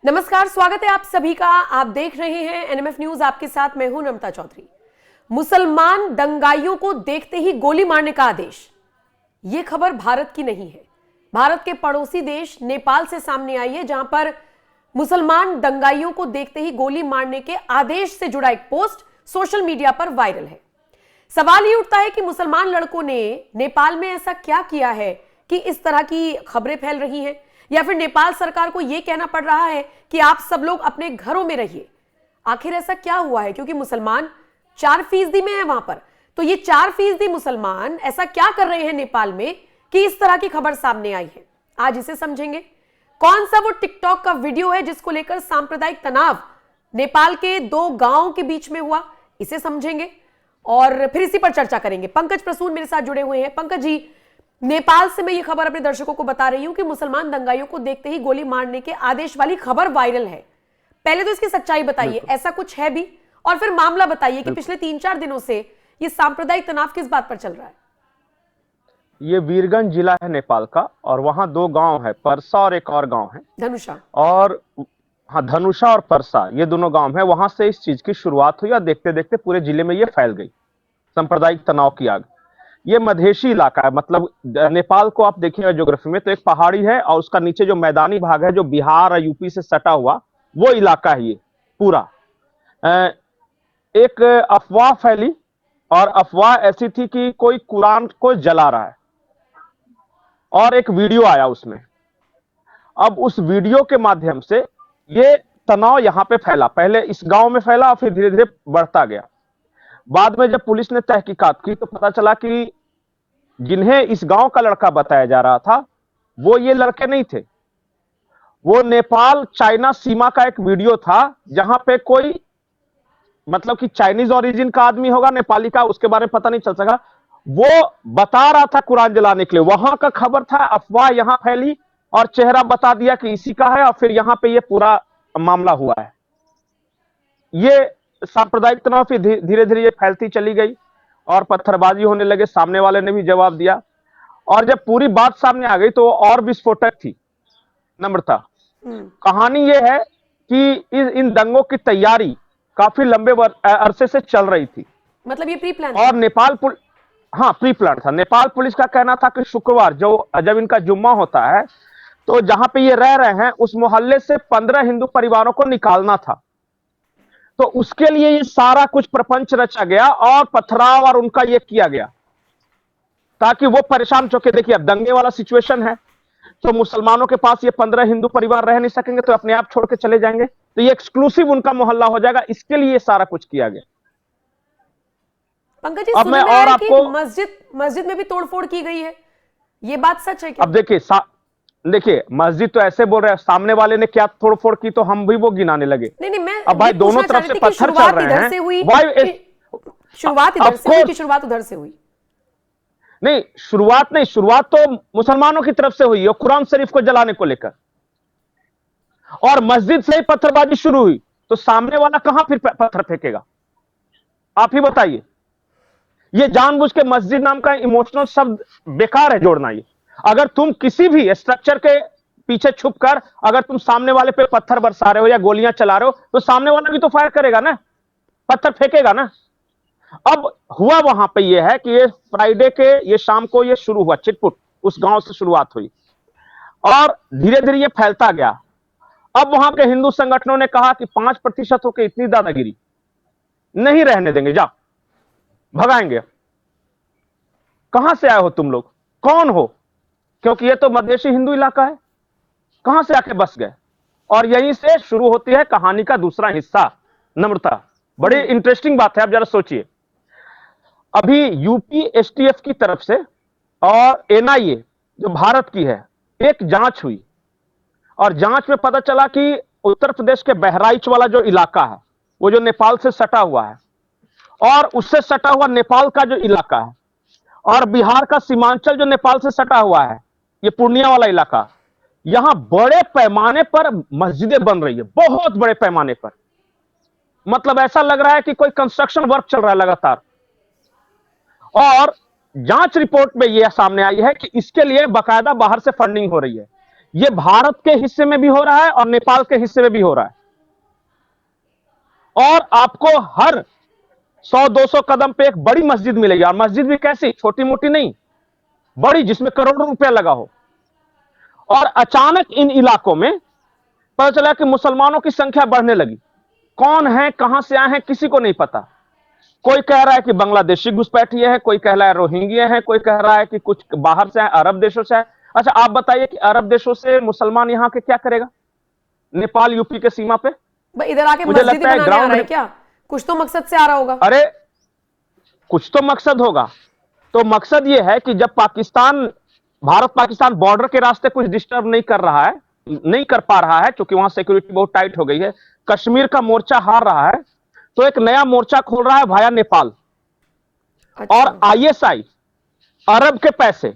नमस्कार, स्वागत है आप सभी का। आप देख रहे हैं एनएमएफ न्यूज। आपके साथ मैं हूं नम्रता चौधरी। मुसलमान दंगाइयों को देखते ही गोली मारने का आदेश, यह खबर भारत की नहीं है, भारत के पड़ोसी देश नेपाल से सामने आई है, जहां पर मुसलमान दंगाइयों को देखते ही गोली मारने के आदेश से जुड़ा एक पोस्ट सोशल मीडिया पर वायरल है। सवाल ये उठता है कि मुसलमान लड़कों ने नेपाल में ऐसा क्या किया है कि इस तरह की खबरें फैल रही हैं, या फिर नेपाल सरकार को यह कहना पड़ रहा है कि आप सब लोग अपने घरों में रहिए। आखिर ऐसा क्या हुआ है? क्योंकि मुसलमान 4% में है वहां पर, तो ये 4% मुसलमान ऐसा क्या कर रहे हैं नेपाल में कि इस तरह की खबर सामने आई है। आज इसे समझेंगे। कौन सा वो टिकटॉक का वीडियो है जिसको लेकर सांप्रदायिक तनाव नेपाल के 2 गांवों के बीच में हुआ, इसे समझेंगे और फिर इसी पर चर्चा करेंगे। पंकज प्रसून मेरे साथ जुड़े हुए हैं। पंकज जी, नेपाल से मैं ये खबर अपने दर्शकों को बता रही हूं कि मुसलमान दंगाइयों को देखते ही गोली मारने के आदेश वाली खबर वायरल है। पहले तो इसकी सच्चाई बताइए, ऐसा कुछ है भी? और फिर मामला बताइए कि पिछले 3-4 दिनों से ये सांप्रदायिक तनाव किस बात पर चल रहा है। ये वीरगंज जिला है नेपाल का, और वहां 2 गांव है, परसा और एक और गांव है धनुषा। और हाँ, धनुषा और परसा, ये दोनों गांव है। वहां से इस चीज की शुरुआत हुई और देखते देखते पूरे जिले में ये फैल गई सांप्रदायिक तनाव की आग। ये मधेशी इलाका है, मतलब नेपाल को आप देखिएगा ज्योग्राफी में तो एक पहाड़ी है और उसका नीचे जो मैदानी भाग है जो बिहार और यूपी से सटा हुआ, वो इलाका है ये पूरा। एक अफवाह फैली और अफवाह ऐसी थी कि कोई कुरान को जला रहा है और एक वीडियो आया उसमें। अब उस वीडियो के माध्यम से ये तनाव यहां पे फैला, पहले इस गांव में फैला और फिर धीरे धीरे बढ़ता गया। बाद में जब पुलिस ने तहकीकात की तो पता चला कि जिन्हें इस गांव का लड़का बताया जा रहा था वो ये लड़के नहीं थे। वो नेपाल चाइना सीमा का एक वीडियो था जहां पे कोई, मतलब कि चाइनीज ओरिजिन का आदमी होगा, नेपाली का, उसके बारे में पता नहीं चल सका। वो बता रहा था कुरान जलाने के लिए, वहां का खबर था, अफवाह यहां फैली और चेहरा बता दिया कि इसी का है, और फिर यहां पे ये पूरा मामला हुआ है। ये सांप्रदायिक तनाव फिर धीरे धीरे ये फैलती चली गई और पत्थरबाजी होने लगे। सामने वाले ने भी जवाब दिया और जब पूरी बात सामने आ गई तो और विस्फोटक थी नम्रता। कहानी ये है कि इन दंगों की तैयारी काफी लंबे अरसे से चल रही थी। मतलब ये प्री प्लान और प्री प्लान था। नेपाल पुलिस का कहना था कि शुक्रवार जब इनका जुम्मा होता है तो जहां पे ये रह रहे हैं उस मोहल्ले से 15 हिंदू परिवारों को निकालना था। तो उसके लिए ये सारा कुछ प्रपंच रचा गया और पथराव और उनका ये किया गया ताकि वो परेशान चौके। देखिए अब दंगे वाला सिचुएशन है तो मुसलमानों के पास ये 15 हिंदू परिवार रह नहीं सकेंगे, तो अपने आप छोड़ के चले जाएंगे, तो ये एक्सक्लूसिव उनका मोहल्ला हो जाएगा। इसके लिए ये सारा कुछ किया गया। पंकज जी, अब मैं और आपको मस्जिद में भी तोड़फोड़ की गई है, ये बात सच है क्या? अब देखिए मस्जिद तो ऐसे बोल रहे हैं, सामने वाले ने क्या तोड़फोड़ की तो हम भी वो गिनाने लगे। नहीं, मैं अब भाई दोनों तरफ से पत्थर चल रहे हैं। शुरुआत इधर से हुई कि शुरुआत उधर से हुई? नहीं, शुरुआत तो मुसलमानों की तरफ से हुई और कुरान शरीफ को जलाने को लेकर, और मस्जिद से ही पत्थरबाजी शुरू हुई, तो सामने वाला कहां फिर पत्थर फेंकेगा? आप ही बताइए। ये जानबूझ के मस्जिद नाम का इमोशनल शब्द बेकार है जोड़ना। ये अगर तुम किसी भी स्ट्रक्चर के पीछे छुपकर अगर तुम सामने वाले पे पत्थर बरसा रहे हो या गोलियां चला रहे हो तो सामने वाला भी तो फायर करेगा ना, पत्थर फेंकेगा ना। अब हुआ वहां पे ये है कि ये फ्राइडे के ये शाम को ये शुरू हुआ, चिटपुट उस गांव से शुरुआत हुई और धीरे धीरे ये फैलता गया। अब वहां के हिंदू संगठनों ने कहा कि 5% होकर इतनी दादागिरी नहीं रहने देंगे, जाओ भगाएंगे। कहां से आए हो तुम लोग, कौन हो? क्योंकि ये तो मधेशी हिंदू इलाका है, कहां से आके बस गए? और यहीं से शुरू होती है कहानी का दूसरा हिस्सा। नम्रता, बड़ी इंटरेस्टिंग बात है, आप जरा सोचिए। अभी यूपी एसटीएफ की तरफ से और एनआईए जो भारत की है, एक जांच हुई और जांच में पता चला कि उत्तर प्रदेश के बहराइच वाला जो इलाका है, वो जो नेपाल से सटा हुआ है, और उससे सटा हुआ नेपाल का जो इलाका है, और बिहार का सीमांचल जो नेपाल से सटा हुआ है, ये पूर्णिया वाला इलाका, यहां बड़े पैमाने पर मस्जिदें बन रही है, बहुत बड़े पैमाने पर। मतलब ऐसा लग रहा है कि कोई कंस्ट्रक्शन वर्क चल रहा है लगातार। और जांच रिपोर्ट में यह सामने आई है कि इसके लिए बाकायदा बाहर से फंडिंग हो रही है। ये भारत के हिस्से में भी हो रहा है और नेपाल के हिस्से में भी हो रहा है। और आपको हर 100-200 कदम पे एक बड़ी मस्जिद मिलेगी, और मस्जिद भी कैसी, छोटी मोटी नहीं, बड़ी, जिसमें करोड़ों रुपया लगा हो। और अचानक इन इलाकों में पता चला कि मुसलमानों की संख्या बढ़ने लगी। कौन है, कहां से आए हैं, किसी को नहीं पता। कोई कह रहा है कि बांग्लादेशी घुसपैठिए है, कोई कह रहा है रोहिंग्या है, कोई कह रहा है कि कुछ बाहर से है, अरब देशों से है। अच्छा, आप बताइए कि अरब देशों से मुसलमान यहां के क्या करेगा नेपाल यूपी के सीमा पे? इधर आके मुझे मस्जिद लगता है बनाने आ रहा है ग्राउंड, क्या? कुछ तो मकसद से आ रहा होगा। अरे कुछ तो मकसद होगा। तो मकसद यह है कि जब पाकिस्तान, भारत पाकिस्तान बॉर्डर के रास्ते कुछ डिस्टर्ब नहीं कर रहा है, नहीं कर पा रहा है, क्योंकि वहां सिक्योरिटी बहुत टाइट हो गई है, कश्मीर का मोर्चा हार रहा है, तो एक नया मोर्चा खोल रहा है भाया नेपाल। अच्छा। और आईएसआई, अरब के पैसे,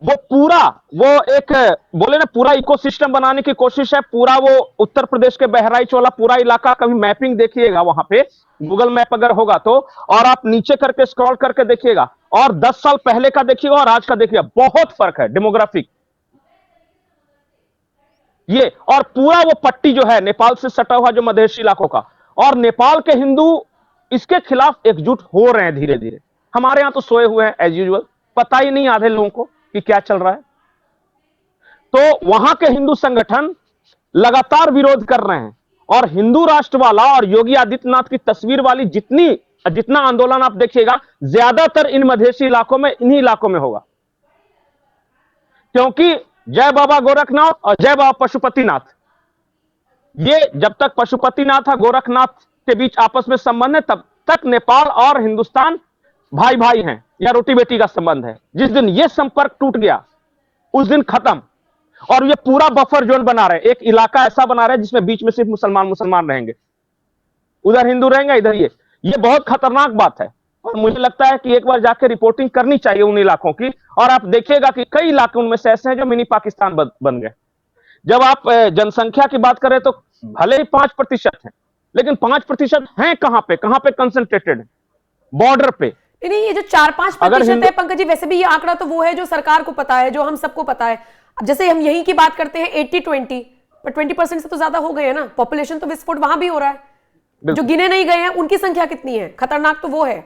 वो पूरा, वो एक बोले ना, पूरा इकोसिस्टम बनाने की कोशिश है। पूरा वो उत्तर प्रदेश के बहराइच वाला पूरा इलाका, कभी मैपिंग देखिएगा वहां पे, गूगल मैप अगर होगा तो, और आप नीचे करके स्क्रॉल करके देखिएगा, और 10 साल पहले का देखिएगा और आज का देखिएगा, बहुत फर्क है डेमोग्राफिक। ये और पूरा वो पट्टी जो है नेपाल से सटा हुआ, जो मधेसी इलाकों का, और नेपाल के हिंदू इसके खिलाफ एकजुट हो रहे हैं धीरे धीरे। हमारे यहां तो सोए हुए हैं एज यूजुअल, पता ही नहीं आधे लोगों को कि क्या चल रहा है। तो वहां के हिंदू संगठन लगातार विरोध कर रहे हैं, और हिंदू राष्ट्र वाला और योगी आदित्यनाथ की तस्वीर वाली जितना आंदोलन आप देखिएगा, ज्यादातर इन मधेसी इलाकों में, इन्हीं इलाकों में होगा। क्योंकि जय बाबा गोरखनाथ और जय बाबा पशुपतिनाथ, ये जब तक पशुपतिनाथ और गोरखनाथ के बीच आपस में संबंध है, तब तक नेपाल और हिंदुस्तान भाई भाई हैं, या रोटी बेटी का संबंध है। जिस दिन ये संपर्क टूट गया, उस दिन खत्म। और ये पूरा बफर जोन बना रहे, एक इलाका ऐसा बना रहे जिसमें बीच में सिर्फ मुसलमान रहेंगे, उधर हिंदू रहेंगे, इधर ये बहुत खतरनाक बात है। और मुझे लगता है कि एक बार जाके रिपोर्टिंग करनी चाहिए उन इलाकों की, और आप देखिएगा कि कई इलाके उनमें से ऐसे हैं जो मिनी पाकिस्तान बन गए। जब आप जनसंख्या की बात करें तो भले ही 5% है, लेकिन 5% हैं कहां पे कंसंट्रेटेड है, बॉर्डर पे। नहीं, ये जो 4-5% है पंकज जी, वैसे भी ये आंकड़ा तो वो है जो सरकार को पता है, जो हम सबको पता है। अब जैसे हम यहीं की बात करते हैं 80-20, पर 20% से तो ज्यादा हो गए हैं ना। पॉपुलेशन तो विस्फोट वहां भी हो रहा है। जो गिने नहीं गए हैं उनकी संख्या कितनी है? खतरनाक तो वो है।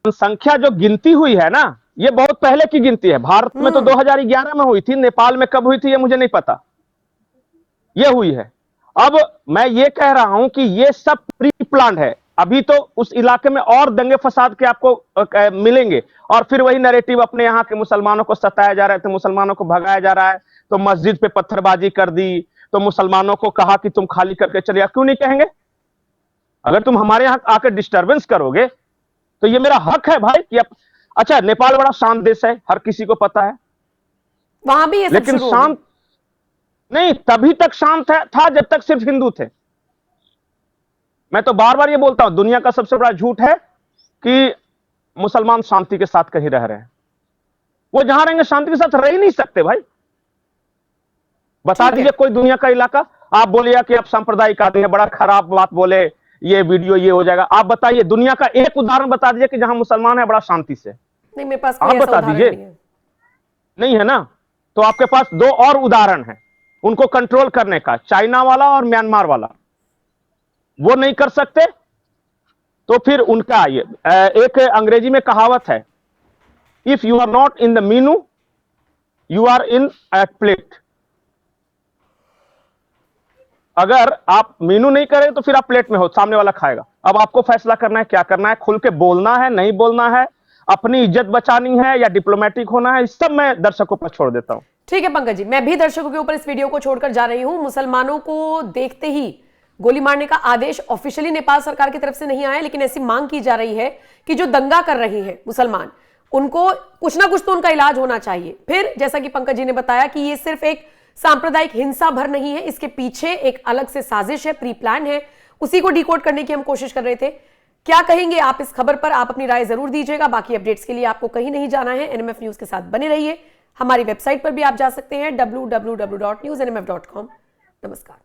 संख्या जो गिनती हुई है ना, ये बहुत पहले की गिनती है। भारत में तो 2011 में हुई थी, नेपाल में कब हुई थी ये मुझे नहीं पता, ये हुई है। अब मैं ये कह रहा हूं कि ये सब प्री प्लान्ड है। अभी तो उस इलाके में और दंगे फसाद के आपको मिलेंगे, और फिर वही नैरेटिव, अपने यहाँ के मुसलमानों को सताया जा रहा है तो मुसलमानों को भगाया जा रहा है, तो मस्जिद पे पत्थरबाजी कर दी, तो मुसलमानों को कहा कि तुम खाली करके चले आओ। क्यों नहीं कहेंगे? अगर तुम हमारे यहाँ आकर डिस्टर्बेंस करोगे तो ये मेरा हक है भाई कि अच्छा, नेपाल बड़ा शांत देश है, हर किसी को पता है, वहां भी ये सब लेकिन शुरू शांत नहीं, तभी तक शांत था जब तक सिर्फ हिंदू थे। मैं तो बार बार ये बोलता हूं, दुनिया का सबसे बड़ा झूठ है कि मुसलमान शांति के साथ कहीं रह रहे हैं। वो जहां रहेंगे शांति के साथ रह ही नहीं सकते भाई। बता दीजिए कोई दुनिया का इलाका, आप बोलिए कि आप सांप्रदायिक आदमी है, बड़ा खराब बात बोले, ये वीडियो ये हो जाएगा। आप बताइए दुनिया का एक उदाहरण बता दीजिए कि जहां मुसलमान है बड़ा शांति से। नहीं, मेरे पास आप बता दीजिए, नहीं है ना? तो आपके पास 2 और उदाहरण है उनको कंट्रोल करने का, चाइना वाला और म्यांमार वाला। वो नहीं कर सकते तो फिर उनका ये एक अंग्रेजी में कहावत है, if you are not in the menu you are in at plate. अगर आप मीनू नहीं करें तो फिर आप प्लेट में हो, सामने वाला खाएगा। अब आपको फैसला करना है क्या करना है, खुल के बोलना है, नहीं बोलना है, अपनी इज्जत बचानी है या डिप्लोमेटिक होना है, इस सब मैं दर्शकों पर छोड़ देता हूं। ठीक है पंकज जी, मैं भी दर्शकों के ऊपर इस वीडियो को छोड़कर जा रही हूं। मुसलमानों को देखते ही गोली मारने का आदेश ऑफिशियली नेपाल सरकार की तरफ से नहीं आया, लेकिन ऐसी मांग की जा रही है कि जो दंगा कर रही हैं मुसलमान, उनको कुछ ना कुछ तो उनका इलाज होना चाहिए। फिर जैसा कि पंकज जी ने बताया कि ये सिर्फ एक सांप्रदायिक हिंसा भर नहीं है, इसके पीछे एक अलग से साजिश है, प्री प्लान है। उसी को डिकोड करने की हम कोशिश कर रहे थे। क्या कहेंगे आप इस खबर पर? आप अपनी राय जरूर दीजिएगा। बाकी अपडेट्स के लिए आपको कहीं नहीं जाना है, एनएमएफ न्यूज के साथ बने रहिए। हमारी वेबसाइट पर भी आप जा सकते हैं www.newsnmf.com। नमस्कार।